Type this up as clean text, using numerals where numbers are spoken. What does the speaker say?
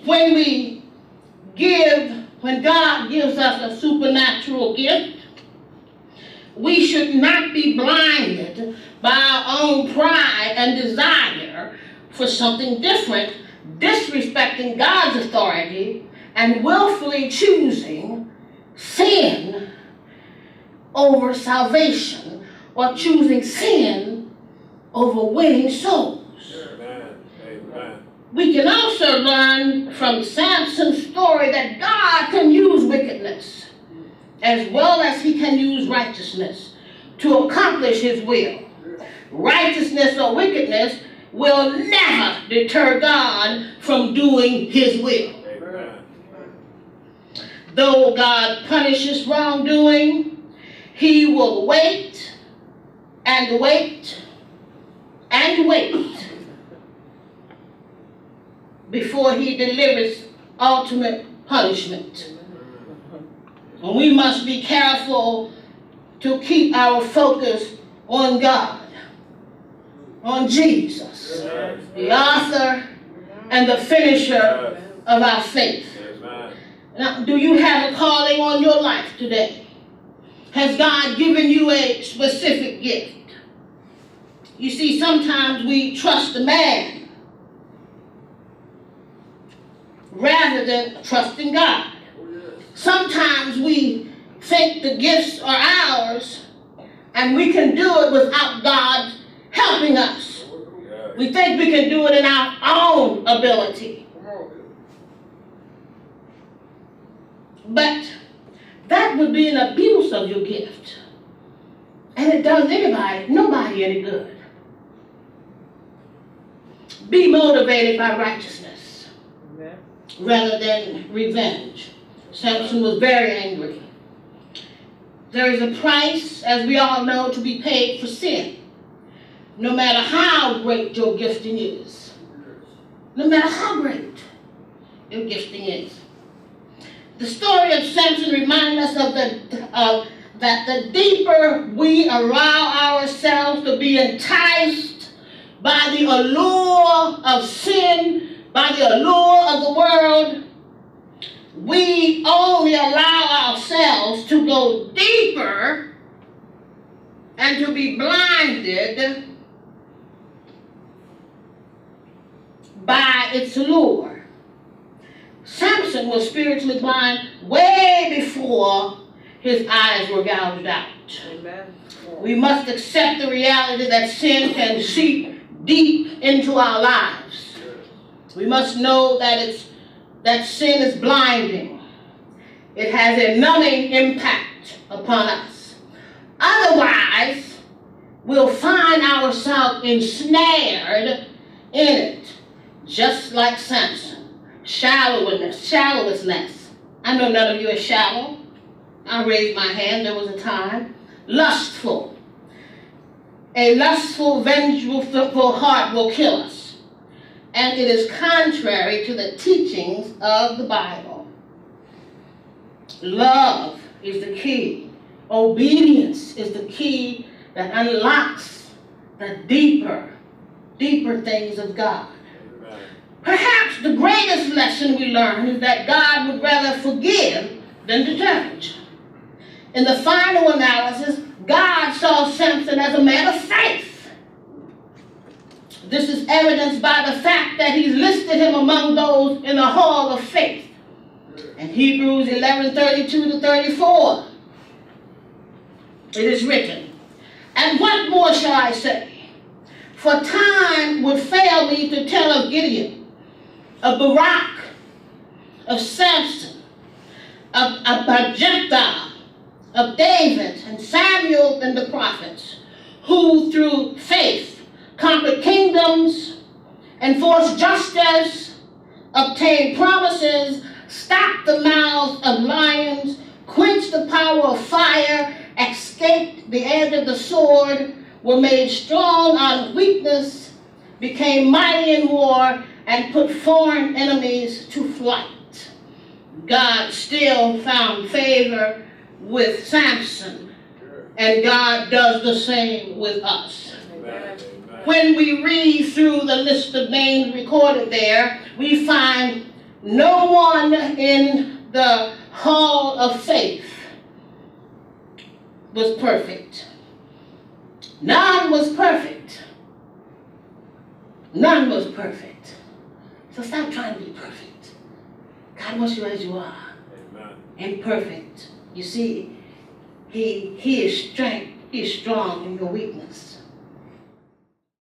When God gives us a supernatural gift, we should not be blinded by our own pride and desire for something different, disrespecting God's authority and willfully choosing sin over salvation, or choosing sin over winning souls. Amen. We can also learn from Samson's story that God can use wickedness as well as he can use righteousness to accomplish his will. Righteousness or wickedness will never deter God from doing his will. Amen. Though God punishes wrongdoing, he will wait and wait and wait before he delivers ultimate punishment. And we must be careful to keep our focus on God, on Jesus, the author and the finisher of our faith. Now, do you have a calling on your life today? Has God given you a specific gift? You see, sometimes we trust a man rather than trusting God. Sometimes we think the gifts are ours and we can do it without God helping us. We think we can do it in our own ability. But that would be an abuse of your gift. And it does nobody any good. Be motivated by righteousness rather than revenge. Samson was very angry. There is a price, as we all know, to be paid for sin. No matter how great your gifting is. No matter how great your gifting is. The story of Samson reminds us that the deeper we allow ourselves to be enticed by the allure of sin, by the allure of the world, we only allow ourselves to go deeper and to be blinded by its allure. Samson was spiritually blind way before his eyes were gouged out. Amen. We must accept the reality that sin can seep deep into our lives. We must know that sin is blinding. It has a numbing impact upon us. Otherwise, we'll find ourselves ensnared in it, just like Samson. Shallowness. I know none of you are shallow. I raised my hand, there was a time. Lustful. A lustful, vengeful heart will kill us. And it is contrary to the teachings of the Bible. Love is the key. Obedience is the key that unlocks the deeper things of God. Perhaps the greatest lesson we learn is that God would rather forgive than to judge. In the final analysis, God saw Samson as a man of faith. This is evidenced by the fact that he listed him among those in the hall of faith. In Hebrews 11:32-34, it is written, "And what more shall I say? For time would fail me to tell of Gideon, of Barak, of Samson, of Jephthah, of David and Samuel and the prophets, who through faith conquered kingdoms, enforced justice, obtained promises, stopped the mouths of lions, quenched the power of fire, escaped the edge of the sword, were made strong out of weakness, became mighty in war, and put foreign enemies to flight." God still found favor with Samson, and God does the same with us. Amen. When we read through the list of names recorded there, we find No one in the hall of faith was perfect. None was perfect. None was perfect. So stop trying to be perfect. God wants you as you are. Amen. Imperfect. You see, He is strength. He is strong in your weakness.